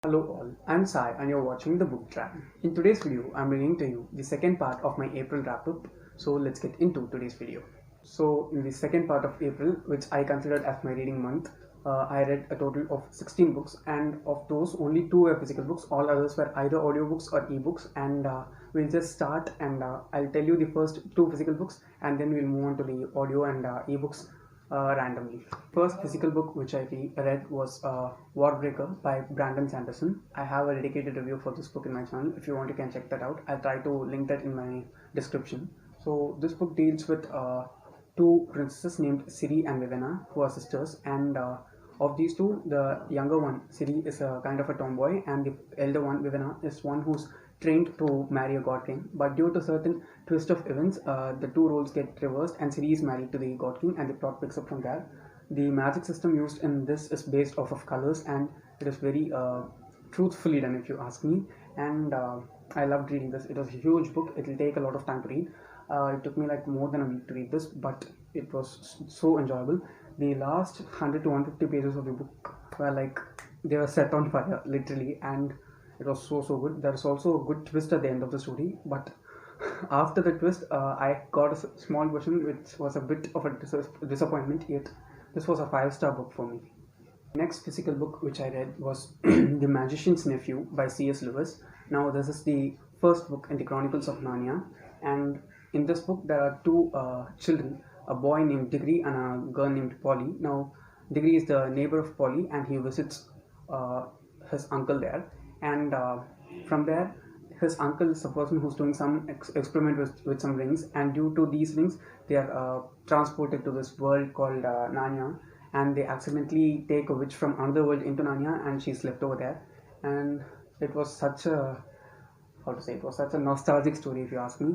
Hello all, I'm Sai and you're watching the Book Track. In today's video, I'm bringing to you the second part of my April wrap-up. So let's get into today's video. So in the second part of April, which I considered as my reading month, I read a total of 16 books, and of those only 2 were physical books. All others were either audiobooks or ebooks, and we'll just start and I'll tell you the first 2 physical books, and then we'll move on to the audio and ebooks randomly. First physical book which I read was Warbreaker by Sanderson. I have a dedicated review for this book in my channel. If you want, you can check that out. I'll try to link that in my description. So this book deals with 2 princesses named Ciri and Vivenna, who are sisters, and of these 2, the younger one, Ciri, is a kind of a tomboy, and the elder one, Vivenna, is one who's trained to marry a god king. But due to certain twist of events, the 2 roles get reversed, and Ciri is married to the god king, and the plot picks up from there. The magic system used in this is based off of colors, and it is very truthfully done, if you ask me. And I loved reading this. It was a huge book. It will take a lot of time to read. It took me like more than a week to read this, but it was so enjoyable. The last 100 to 150 pages of the book were like they were set on fire, literally, and it was so good. There is also a good twist at the end of the story, but after the twist, I got a small version which was a bit of a disappointment. Yet this was a 5-star book for me. Next physical book which I read was The Magician's Nephew by C.S. Lewis. Now this is the first book in the Chronicles of Narnia, and in this book there are 2 children, a boy named Diggory and a girl named Polly. Now Diggory is the neighbor of Polly, and he visits his uncle there, and from there his uncle is a person who's doing some experiment with some rings, and due to these rings they are transported to this world called Narnia, and they accidentally take a witch from another world into Narnia, and she's left over there. And it was such a it was such a nostalgic story, if you ask me.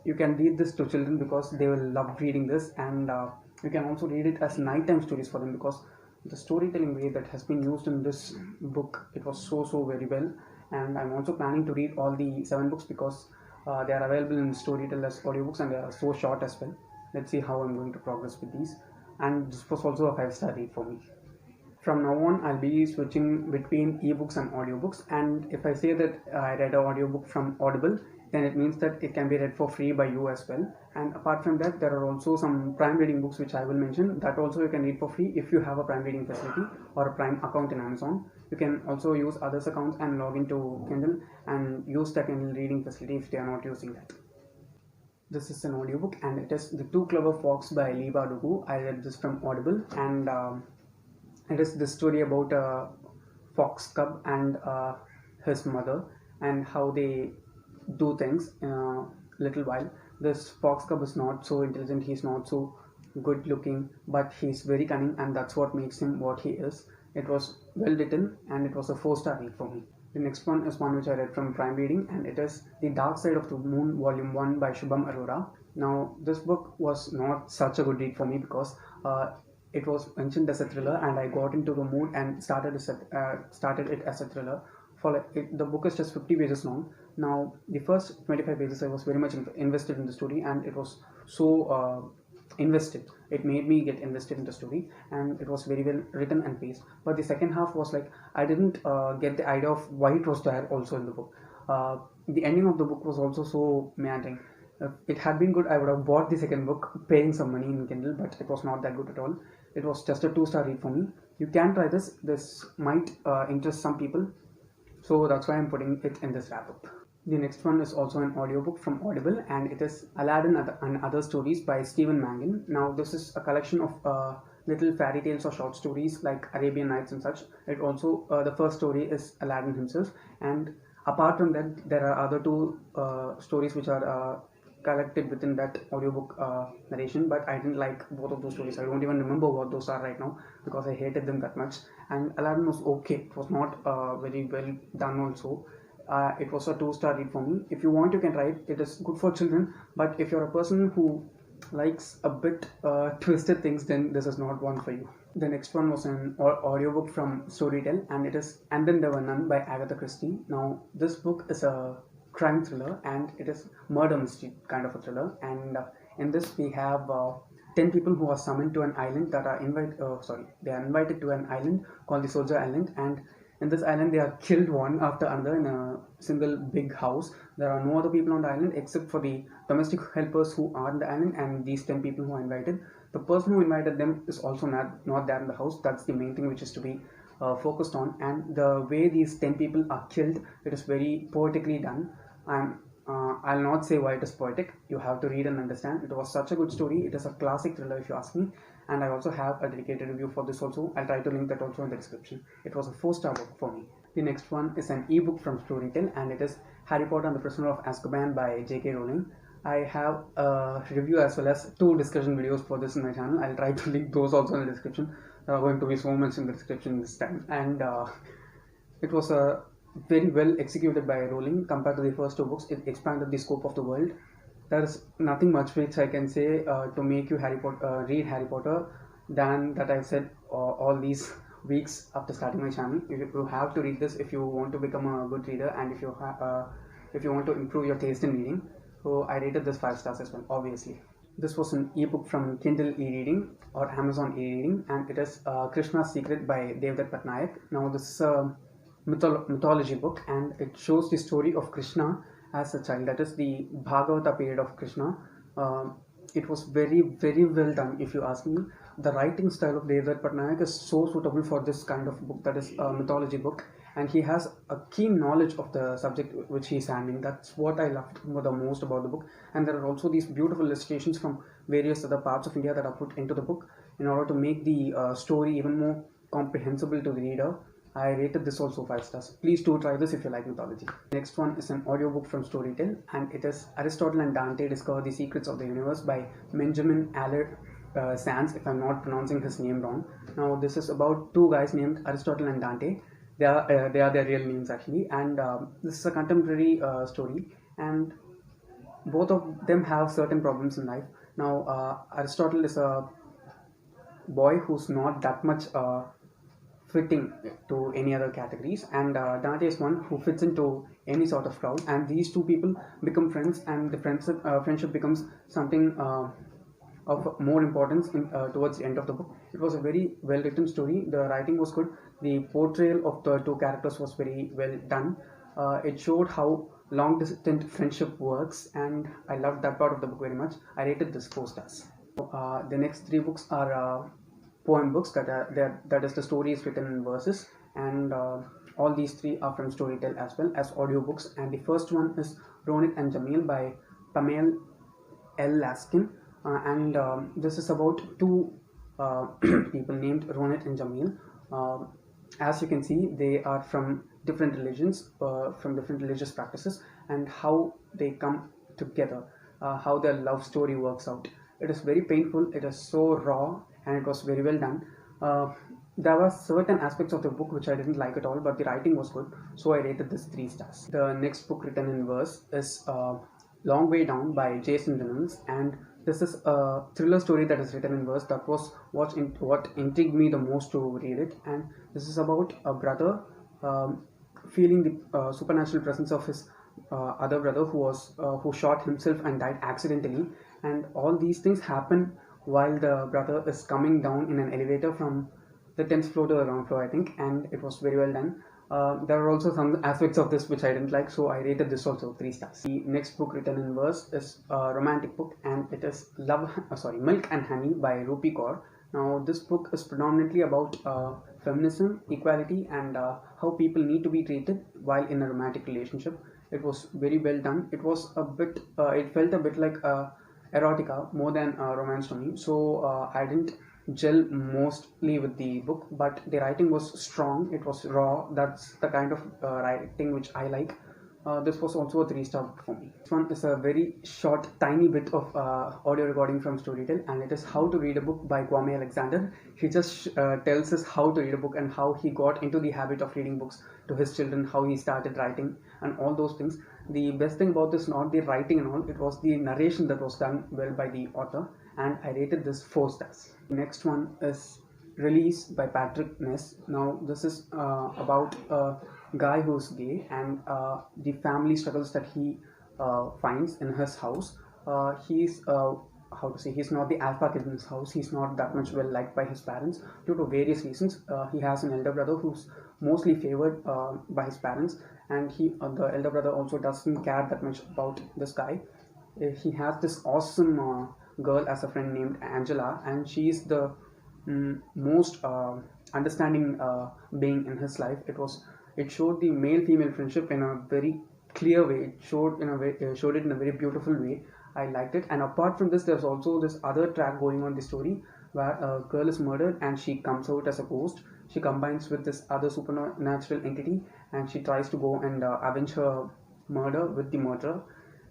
You can read this to children because they will love reading this, and you can also read it as nighttime stories for them, because the storytelling way that has been used in this book, it was so very well. And I'm also planning to read all the 7 books because they are available in Storytel as audiobooks, and they are so short as well. Let's see how I'm going to progress with these. And this was also a 5-star read for me. From now on, I'll be switching between ebooks and audiobooks, and if I say that I read an audiobook from Audible, then it means that it can be read for free by you as well. And apart from that, there are also some Prime reading books which I will mention, that also you can read for free if you have a Prime reading facility or a Prime account in Amazon. You can also use others' accounts and log into Kindle and use the Kindle reading facility if they are not using that. This is an audiobook, and it is The 2 Clever Fox by Leigh Bardugo. I read this from Audible, and it is the story about a fox cub and his mother, and how they do things in a little while. This fox cub is not so intelligent, he's not so good looking, but he's very cunning, and that's what makes him what he is. It was well written, and it was a 4-star read for me. The next one is one which I read from Prime Reading, and it is The Dark Side of the Moon Volume 1 by Shubham Arora. Now this book was not such a good read for me because it was mentioned as a thriller, and I got into the mood and started it as a thriller. The book is just 50 pages long. Now the first 25 pages I was very much invested in the story, and it was so invested. It made me get invested in the story, and it was very well written and paced. But the second half was like I didn't get the idea of why it was there also in the book. The ending of the book was also so meandering. If it had been good, I would have bought the second book, paying some money in Kindle, but it was not that good at all. It was just a 2-star read for me. You can try this. This might interest some people, so that's why I'm putting it in this wrap-up. The next one is also an audiobook from Audible, and it is Aladdin and Other Stories by Stephen Mangen. Now this is a collection of little fairy tales or short stories like Arabian Nights and such. It also the first story is Aladdin himself, and apart from that there are other 2 stories which are collected within that audiobook narration, but I didn't like both of those stories. I don't even remember what those are right now because I hated them that much. And Aladdin was okay. It was not very well done also. It was a 2-star read for me. If you want, you can try it. It is good for children, but if you're a person who likes a bit twisted things, then this is not one for you. The next one was an audiobook from Storytel, and it is And Then There Were None by Agatha Christie. Now this book is a crime thriller, and it is murder mystery kind of a thriller, and in this we have 10 people who are summoned to an island that are invited to an island called the Soldier Island, and In this island, they are killed one after another in a single big house. There are no other people on the island except for the domestic helpers who are on the island and these 10 people who are invited. The person who invited them is also not there in the house. That's the main thing which is to be focused on. And the way these 10 people are killed, it is very poetically done. I'll not say why it is poetic. You have to read and understand. It was such a good story. It is a classic thriller if you ask me. And I also have a dedicated review for this also. I'll try to link that also in the description. It was a 4-star book for me. The next one is an ebook from Storytel, and it is Harry Potter and the Prisoner of Azkaban by J.K. Rowling. I have a review as well as 2 discussion videos for this in my channel. I'll try to link those also in the description. There are going to be so much in the description this time. And it was a very well executed by Rowling. Compared to the first 2 books, it expanded the scope of the world. There is nothing much which I can say to make you read Harry Potter than that I've said all these weeks after starting my channel. You have to read this if you want to become a good reader and if you want to improve your taste in reading. So I rated this 5 stars as well, obviously. This was an ebook from Kindle e-reading or Amazon e-reading, and it is KRISHNA'S Secret by Devdutt Pattanaik. Now this is a mythology book, and it shows the story of Krishna as a child. That is the Bhagavata period of Krishna. It was very, very well done if you ask me. The writing style of Devdutt Pattanaik is so suitable for this kind of book, that is a mythology book, and he has a keen knowledge of the subject which he is handling. That's what I loved the most about the book. And there are also these beautiful illustrations from various other parts of India that are put into the book in order to make the story even more comprehensible to the reader. I rated this also 5 stars. Please do try this if you like mythology. Next one is an audiobook from Storytel, and it is Aristotle and Dante Discover the Secrets of the Universe by Mangen Alire Saenz, if I'm not pronouncing his name wrong. Now this is about 2 guys named Aristotle and Dante. They are their real names actually, and this is a contemporary story, and both of them have certain problems in life. Now Aristotle is a boy who's not that much fitting to any other categories, and Dante is one who fits into any sort of crowd, and these 2 people become friends, and the friendship becomes something of more importance towards the end of the book. It was a very well written story. The writing was good. The portrayal of the 2 characters was very well done. It showed how long distance friendship works, and I loved that part of the book very much. I rated this 4 stars. The next 3 books are poem books, that is the story is written in verses, and all these 3 are from Storytel as well as audiobooks. And the first one is Ronit and Jamil by Pamela L. Laskin, and this is about 2 people named Ronit and Jamil. As you can see, they are from different religions, from different religious practices, and how they come together, how their love story works out. It is very painful, it is so raw, and it was very well done. There were certain aspects of the book which I didn't like at all, but the writing was good, so I rated this 3 stars. The next book written in verse is Long Way Down by Jason Reynolds, and this is a thriller story that is written in verse. That was what intrigued me the most to read it. And this is about a brother feeling the supernatural presence of his other brother who shot himself and died accidentally, and all these things happen while the brother is coming down in an elevator from the 10th floor to the ground floor, I think, and it was very well done. There are also some aspects of this which I didn't like, so I rated this also 3 stars. The next book written in verse is a romantic book, and it is Milk and Honey by Rupi Kaur. Now this book is predominantly about feminism, equality, and how people need to be treated while in a romantic relationship. It was very well done. It was a bit, it felt a bit like erotica more than romance to me, so I didn't gel mostly with the book, but the writing was strong, it was raw. That's the kind of writing which I like. This was also a 3-star book for me. This one is a very short, tiny bit of audio recording from Storytel, and it is How to Read a Book by Kwame Alexander. He just tells us how to read a book and how he got into the habit of reading books to his children, how he started writing, and all those things. The best thing about this, not the writing and all, it was the narration that was done well by the author, and I rated this 4 stars. The next one is Release by Patrick Ness. Now this is about a guy who's gay, and the family struggles that he finds in his house. He's how to say, he's not the alpha kid in his house. He's not that much well liked by his parents due to various reasons. He has an elder brother who's mostly favored by his parents, and the elder brother also doesn't care that much about this guy. He has this awesome girl as a friend named Angela, and she's the most understanding being in his life. It showed the male female friendship in a very clear way. It showed it in a very beautiful way. I liked it. And apart from this, there's also this other track going on the story where a girl is murdered and she comes out as a ghost. She combines with this other supernatural entity, and she tries to go and avenge her murder with the murderer.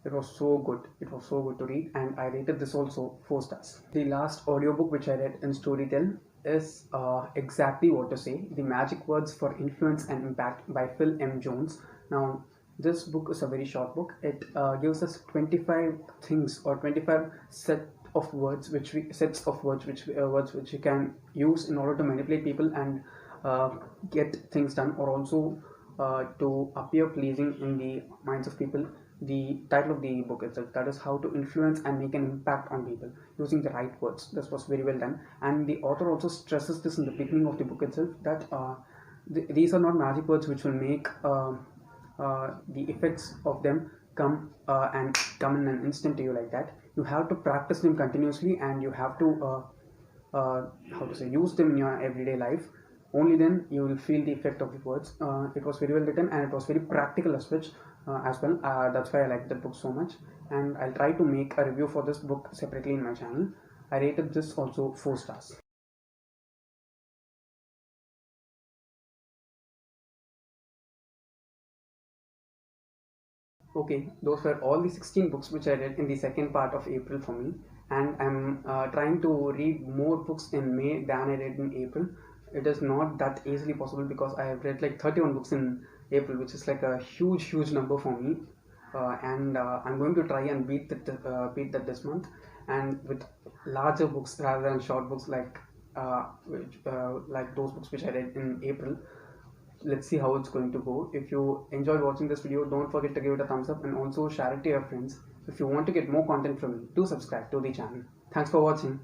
It was so good. It was so good to read, and I rated this also 4 stars. The last audiobook which I read in Storytel is Exactly What to Say: The Magic Words for Influence and Impact by Phil M. Jones. Now, this book is a very short book. It gives us 25 things or 25 sets of words which we can use in order to manipulate people and get things done, or also to appear pleasing in the minds of people. The title of the book itself, that is how to influence and make an impact on people using the right words. This was very well done, and the author also stresses this in the beginning of the book itself, that these are not magic words which will make the effects of them come in an instant to you like that. You have to practice them continuously, and you have to use them in your everyday life. Only then you will feel the effect of the words. It was very well written, and it was very practical as well. That's why I like the book so much, and I'll try to make a review for this book separately in my channel. I rated this also 4 stars. Okay, those were all the 16 books which I read in the second part of April for me, and I'm trying to read more books in May than I read in April. It is not that easily possible because I have read like 31 books in April, which is like a huge number for me, and I'm going to try and beat that this month, and with larger books rather than short books like those books which I read in April. Let's see how it's going to go. If you enjoyed watching this video, don't forget to give it a thumbs up and also share it to your friends. If you want to get more content from me, do subscribe to the channel. Thanks for watching.